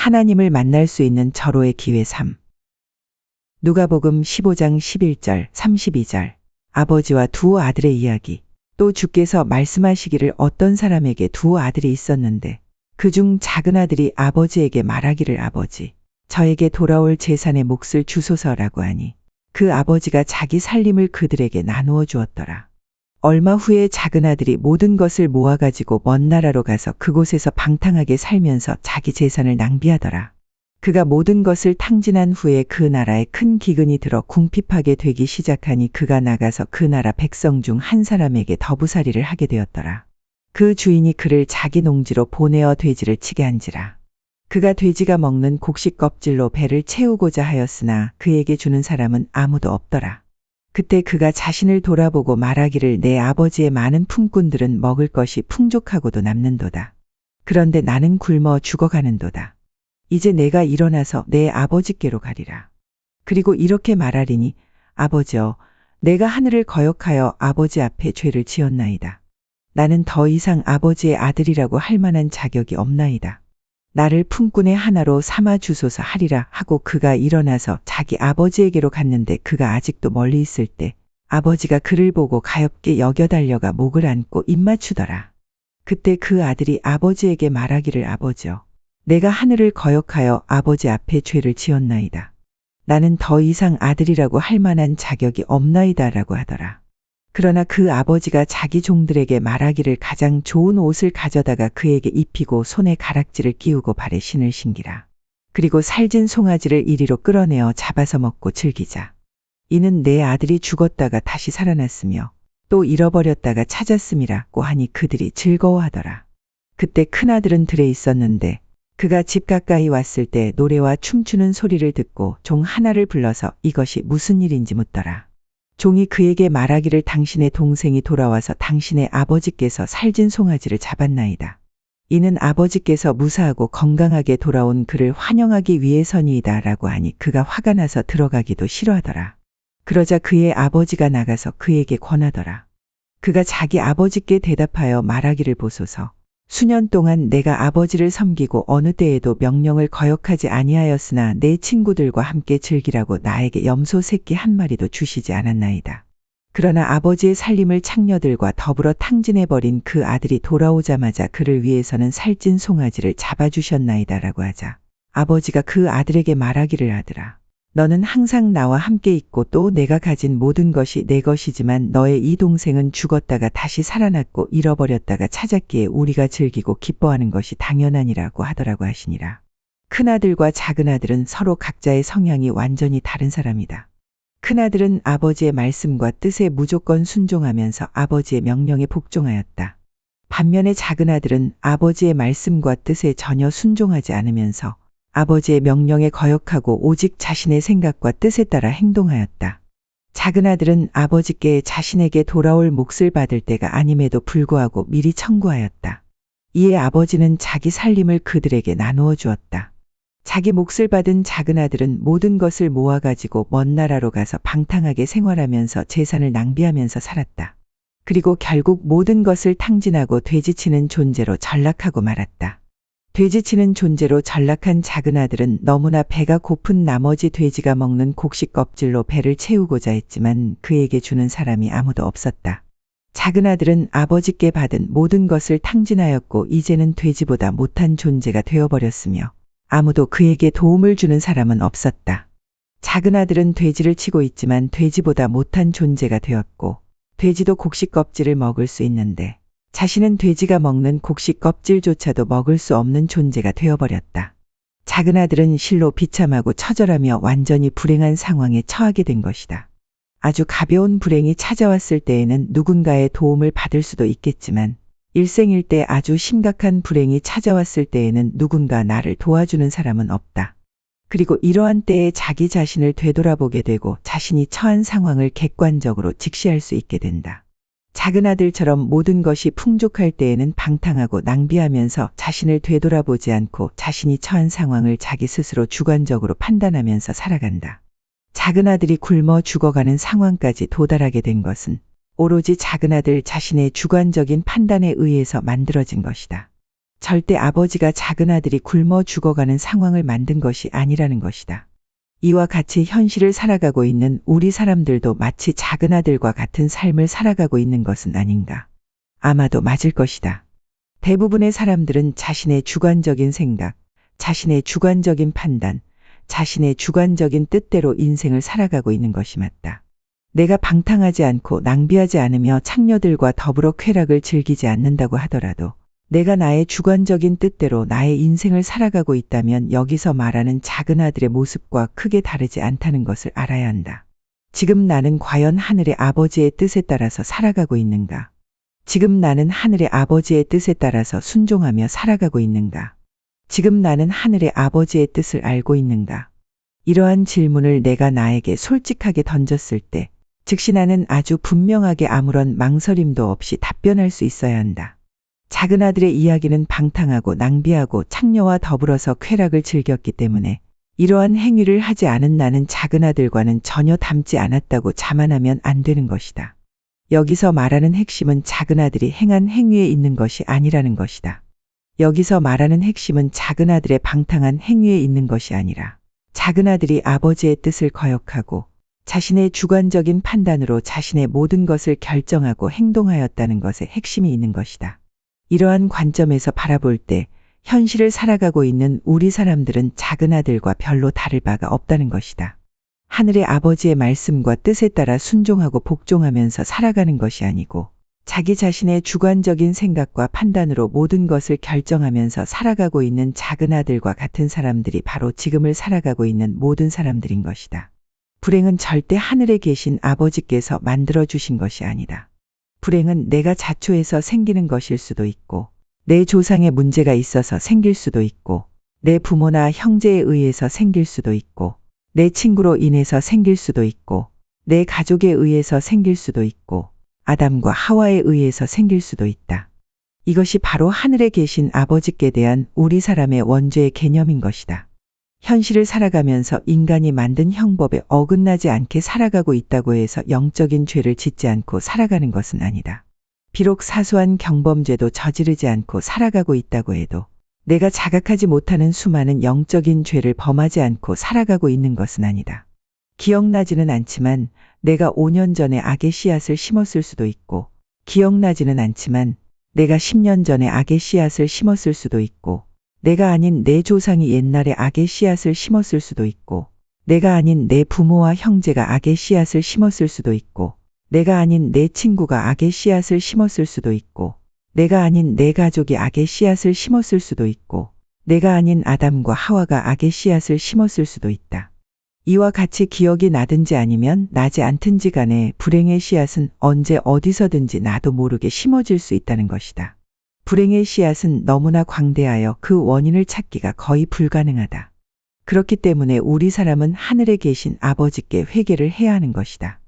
하나님을 만날 수 있는 절호의 기회 3. 누가복음 15장 11절, 32절. 아버지와 두 아들의 이야기. 또 주께서 말씀하시기를 어떤 사람에게 두 아들이 있었는데 그중 작은 아들이 아버지에게 말하기를 아버지, 저에게 돌아올 재산의 몫을 주소서라고 하니 그 아버지가 자기 살림을 그들에게 나누어 주었더라. 얼마 후에 작은 아들이 모든 것을 모아가지고 먼 나라로 가서 그곳에서 방탕하게 살면서 자기 재산을 낭비하더라. 그가 모든 것을 탕진한 후에 그 나라에 큰 기근이 들어 궁핍하게 되기 시작하니 그가 나가서 그 나라 백성 중 한 사람에게 더부살이를 하게 되었더라. 그 주인이 그를 자기 농지로 보내어 돼지를 치게 한지라. 그가 돼지가 먹는 곡식 껍질로 배를 채우고자 하였으나 그에게 주는 사람은 아무도 없더라. 그때 그가 자신을 돌아보고 말하기를 내 아버지의 많은 품꾼들은 먹을 것이 풍족하고도 남는도다. 그런데 나는 굶어 죽어가는도다. 이제 내가 일어나서 내 아버지께로 가리라. 그리고 이렇게 말하리니 아버지여, 내가 하늘을 거역하여 아버지 앞에 죄를 지었나이다. 나는 더 이상 아버지의 아들이라고 할 만한 자격이 없나이다. 나를 품꾼의 하나로 삼아 주소서 하리라 하고 그가 일어나서 자기 아버지에게로 갔는데 그가 아직도 멀리 있을 때 아버지가 그를 보고 가엾게 여겨 달려가 목을 안고 입맞추더라. 그때 그 아들이 아버지에게 말하기를 아버지여, 내가 하늘을 거역하여 아버지 앞에 죄를 지었나이다. 나는 더 이상 아들이라고 할 만한 자격이 없나이다라고 하더라. 그러나 그 아버지가 자기 종들에게 말하기를 가장 좋은 옷을 가져다가 그에게 입히고 손에 가락지를 끼우고 발에 신을 신기라. 그리고 살진 송아지를 이리로 끌어내어 잡아서 먹고 즐기자. 이는 내 아들이 죽었다가 다시 살아났으며 또 잃어버렸다가 찾았음이라고 하니 그들이 즐거워하더라. 그때 큰아들은 들에 있었는데 그가 집 가까이 왔을 때 노래와 춤추는 소리를 듣고 종 하나를 불러서 이것이 무슨 일인지 묻더라. 종이 그에게 말하기를 당신의 동생이 돌아와서 당신의 아버지께서 살진 송아지를 잡았나이다. 이는 아버지께서 무사하고 건강하게 돌아온 그를 환영하기 위해서니이다 라고 하니 그가 화가 나서 들어가기도 싫어하더라. 그러자 그의 아버지가 나가서 그에게 권하더라. 그가 자기 아버지께 대답하여 말하기를 보소서. 수년 동안 내가 아버지를 섬기고 어느 때에도 명령을 거역하지 아니하였으나 내 친구들과 함께 즐기라고 나에게 염소 새끼 한 마리도 주시지 않았나이다. 그러나 아버지의 살림을 창녀들과 더불어 탕진해버린 그 아들이 돌아오자마자 그를 위해서는 살찐 송아지를 잡아주셨나이다 라고 하자 아버지가 그 아들에게 말하기를 아들아, 너는 항상 나와 함께 있고 또 내가 가진 모든 것이 내 것이지만 너의 이 동생은 죽었다가 다시 살아났고 잃어버렸다가 찾았기에 우리가 즐기고 기뻐하는 것이 당연하니라고 하더라고 하시니라. 큰아들과 작은아들은 서로 각자의 성향이 완전히 다른 사람이다. 큰아들은 아버지의 말씀과 뜻에 무조건 순종하면서 아버지의 명령에 복종하였다. 반면에 작은아들은 아버지의 말씀과 뜻에 전혀 순종하지 않으면서 아버지의 명령에 거역하고 오직 자신의 생각과 뜻에 따라 행동하였다. 작은아들은 아버지께 자신에게 돌아올 몫을 받을 때가 아님에도 불구하고 미리 청구하였다. 이에 아버지는 자기 살림을 그들에게 나누어 주었다. 자기 몫을 받은 작은아들은 모든 것을 모아가지고 먼 나라로 가서 방탕하게 생활하면서 재산을 낭비하면서 살았다. 그리고 결국 모든 것을 탕진하고 돼지치는 존재로 전락하고 말았다. 돼지치는 존재로 전락한 작은아들은 너무나 배가 고픈 나머지 돼지가 먹는 곡식 껍질로 배를 채우고자 했지만 그에게 주는 사람이 아무도 없었다. 작은아들은 아버지께 받은 모든 것을 탕진하였고 이제는 돼지보다 못한 존재가 되어버렸으며 아무도 그에게 도움을 주는 사람은 없었다. 작은아들은 돼지를 치고 있지만 돼지보다 못한 존재가 되었고 돼지도 곡식 껍질을 먹을 수 있는데 자신은 돼지가 먹는 곡식 껍질조차도 먹을 수 없는 존재가 되어버렸다. 작은아들은 실로 비참하고 처절하며 완전히 불행한 상황에 처하게 된 것이다. 아주 가벼운 불행이 찾아왔을 때에는 누군가의 도움을 받을 수도 있겠지만 일생일대 아주 심각한 불행이 찾아왔을 때에는 누군가 나를 도와주는 사람은 없다. 그리고 이러한 때에 자기 자신을 되돌아보게 되고 자신이 처한 상황을 객관적으로 직시할 수 있게 된다. 작은아들처럼 모든 것이 풍족할 때에는 방탕하고 낭비하면서 자신을 되돌아보지 않고 자신이 처한 상황을 자기 스스로 주관적으로 판단하면서 살아간다. 작은아들이 굶어 죽어가는 상황까지 도달하게 된 것은 오로지 작은아들 자신의 주관적인 판단에 의해서 만들어진 것이다. 절대 아버지가 작은 아들이 굶어 죽어가는 상황을 만든 것이 아니라는 것이다. 이와 같이 현실을 살아가고 있는 우리 사람들도 마치 작은 아들과 같은 삶을 살아가고 있는 것은 아닌가. 아마도 맞을 것이다. 대부분의 사람들은 자신의 주관적인 생각, 자신의 주관적인 판단, 자신의 주관적인 뜻대로 인생을 살아가고 있는 것이 맞다. 내가 방탕하지 않고 낭비하지 않으며 창녀들과 더불어 쾌락을 즐기지 않는다고 하더라도 내가 나의 주관적인 뜻대로 나의 인생을 살아가고 있다면 여기서 말하는 작은 아들의 모습과 크게 다르지 않다는 것을 알아야 한다. 지금 나는 과연 하늘의 아버지의 뜻에 따라서 살아가고 있는가? 지금 나는 하늘의 아버지의 뜻에 따라서 순종하며 살아가고 있는가? 지금 나는 하늘의 아버지의 뜻을 알고 있는가? 이러한 질문을 내가 나에게 솔직하게 던졌을 때 즉시 나는 아주 분명하게 아무런 망설임도 없이 답변할 수 있어야 한다. 작은 아들의 이야기는 방탕하고 낭비하고 창녀와 더불어서 쾌락을 즐겼기 때문에 이러한 행위를 하지 않은 나는 작은 아들과는 전혀 닮지 않았다고 자만하면 안 되는 것이다. 여기서 말하는 핵심은 작은 아들이 행한 행위에 있는 것이 아니라는 것이다. 여기서 말하는 핵심은 작은 아들의 방탕한 행위에 있는 것이 아니라 작은 아들이 아버지의 뜻을 거역하고 자신의 주관적인 판단으로 자신의 모든 것을 결정하고 행동하였다는 것에 핵심이 있는 것이다. 이러한 관점에서 바라볼 때 현실을 살아가고 있는 우리 사람들은 작은 아들과 별로 다를 바가 없다는 것이다. 하늘의 아버지의 말씀과 뜻에 따라 순종하고 복종하면서 살아가는 것이 아니고 자기 자신의 주관적인 생각과 판단으로 모든 것을 결정하면서 살아가고 있는 작은 아들과 같은 사람들이 바로 지금을 살아가고 있는 모든 사람들인 것이다. 불행은 절대 하늘에 계신 아버지께서 만들어주신 것이 아니다. 불행은 내가 자초해서 생기는 것일 수도 있고 내 조상의 문제가 있어서 생길 수도 있고 내 부모나 형제에 의해서 생길 수도 있고 내 친구로 인해서 생길 수도 있고 내 가족에 의해서 생길 수도 있고 아담과 하와에 의해서 생길 수도 있다. 이것이 바로 하늘에 계신 아버지께 대한 우리 사람의 원죄의 개념인 것이다. 현실을 살아가면서 인간이 만든 형법에 어긋나지 않게 살아가고 있다고 해서 영적인 죄를 짓지 않고 살아가는 것은 아니다. 비록 사소한 경범죄도 저지르지 않고 살아가고 있다고 해도 내가 자각하지 못하는 수많은 영적인 죄를 범하지 않고 살아가고 있는 것은 아니다. 기억나지는 않지만 내가 5년 전에 악의 씨앗을 심었을 수도 있고 기억나지는 않지만 내가 10년 전에 악의 씨앗을 심었을 수도 있고 내가 아닌 내 조상이 옛날에 악의 씨앗을 심었을 수도 있고 내가 아닌 내 부모와 형제가 악의 씨앗을 심었을 수도 있고 내가 아닌 내 친구가 악의 씨앗을 심었을 수도 있고 내가 아닌 내 가족이 악의 씨앗을 심었을 수도 있고 내가 아닌 아담과 하와가 악의 씨앗을 심었을 수도 있다. 이와 같이 기억이 나든지 아니면 나지 않든지 간에 불행의 씨앗은 언제 어디서든지 나도 모르게 심어질 수 있다는 것이다. 불행의 씨앗은 너무나 광대하여 그 원인을 찾기가 거의 불가능하다. 그렇기 때문에 우리 사람은 하늘에 계신 아버지께 회개를 해야 하는 것이다.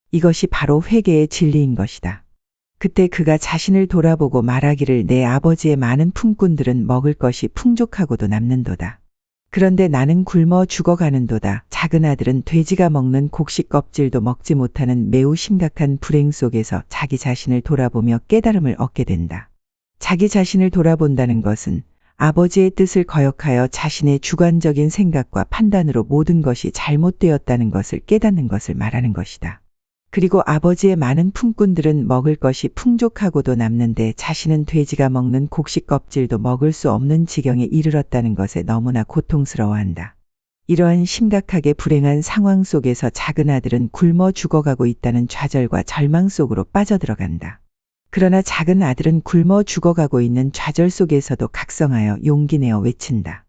이것이 바로 회개의 진리인 것이다. 그때 그가 자신을 돌아보고 말하기를 내 아버지의 많은 품꾼들은 먹을 것이 풍족하고도 남는도다. 그런데 나는 굶어 죽어가는도다. 작은 아들은 돼지가 먹는 곡식 껍질도 먹지 못하는 매우 심각한 불행 속에서 자기 자신을 돌아보며 깨달음을 얻게 된다. 자기 자신을 돌아본다는 것은 아버지의 뜻을 거역하여 자신의 주관적인 생각과 판단으로 모든 것이 잘못되었다는 것을 깨닫는 것을 말하는 것이다. 그리고 아버지의 많은 품꾼들은 먹을 것이 풍족하고도 남는데 자신은 돼지가 먹는 곡식 껍질도 먹을 수 없는 지경에 이르렀다는 것에 너무나 고통스러워한다. 이러한 심각하게 불행한 상황 속에서 작은 아들은 굶어 죽어가고 있다는 좌절과 절망 속으로 빠져들어간다. 그러나 작은 아들은 굶어 죽어가고 있는 좌절 속에서도 각성하여 용기 내어 외친다.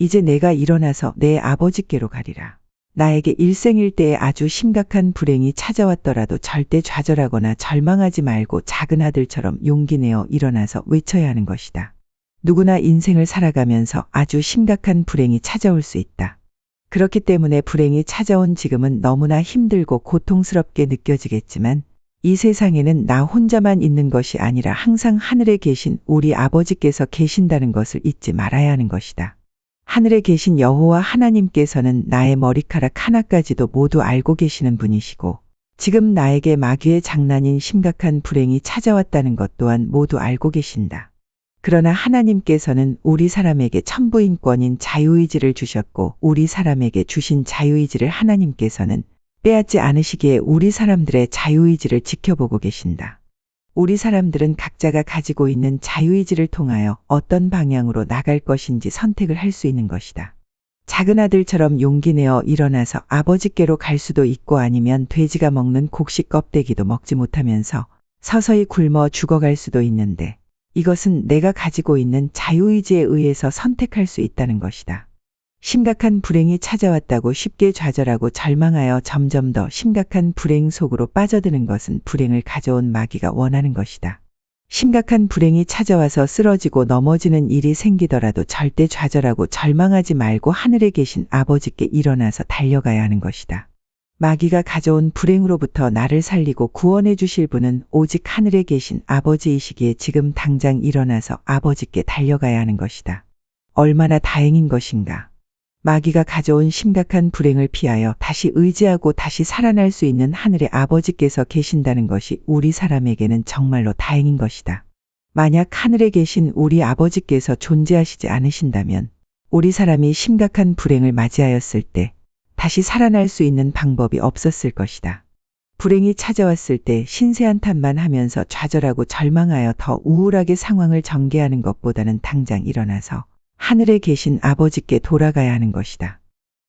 이제 내가 일어나서 내 아버지께로 가리라. 나에게 일생일대에 아주 심각한 불행이 찾아왔더라도 절대 좌절하거나 절망하지 말고 작은 아들처럼 용기 내어 일어나서 외쳐야 하는 것이다. 누구나 인생을 살아가면서 아주 심각한 불행이 찾아올 수 있다. 그렇기 때문에 불행이 찾아온 지금은 너무나 힘들고 고통스럽게 느껴지겠지만 이 세상에는 나 혼자만 있는 것이 아니라 항상 하늘에 계신 우리 아버지께서 계신다는 것을 잊지 말아야 하는 것이다. 하늘에 계신 여호와 하나님께서는 나의 머리카락 하나까지도 모두 알고 계시는 분이시고 지금 나에게 마귀의 장난인 심각한 불행이 찾아왔다는 것 또한 모두 알고 계신다. 그러나 하나님께서는 우리 사람에게 천부인권인 자유의지를 주셨고 우리 사람에게 주신 자유의지를 하나님께서는 빼앗지 않으시기에 우리 사람들의 자유의지를 지켜보고 계신다. 우리 사람들은 각자가 가지고 있는 자유의지를 통하여 어떤 방향으로 나갈 것인지 선택을 할 수 있는 것이다. 작은 아들처럼 용기 내어 일어나서 아버지께로 갈 수도 있고 아니면 돼지가 먹는 곡식 껍데기도 먹지 못하면서 서서히 굶어 죽어갈 수도 있는데 이것은 내가 가지고 있는 자유의지에 의해서 선택할 수 있다는 것이다. 심각한 불행이 찾아왔다고 쉽게 좌절하고 절망하여 점점 더 심각한 불행 속으로 빠져드는 것은 불행을 가져온 마귀가 원하는 것이다. 심각한 불행이 찾아와서 쓰러지고 넘어지는 일이 생기더라도 절대 좌절하고 절망하지 말고 하늘에 계신 아버지께 일어나서 달려가야 하는 것이다. 마귀가 가져온 불행으로부터 나를 살리고 구원해 주실 분은 오직 하늘에 계신 아버지이시기에 지금 당장 일어나서 아버지께 달려가야 하는 것이다. 얼마나 다행인 것인가. 마귀가 가져온 심각한 불행을 피하여 다시 의지하고 다시 살아날 수 있는 하늘의 아버지께서 계신다는 것이 우리 사람에게는 정말로 다행인 것이다. 만약 하늘에 계신 우리 아버지께서 존재하시지 않으신다면 우리 사람이 심각한 불행을 맞이하였을 때 다시 살아날 수 있는 방법이 없었을 것이다. 불행이 찾아왔을 때 신세한탄만 하면서 좌절하고 절망하여 더 우울하게 상황을 전개하는 것보다는 당장 일어나서 하늘에 계신 아버지께 돌아가야 하는 것이다.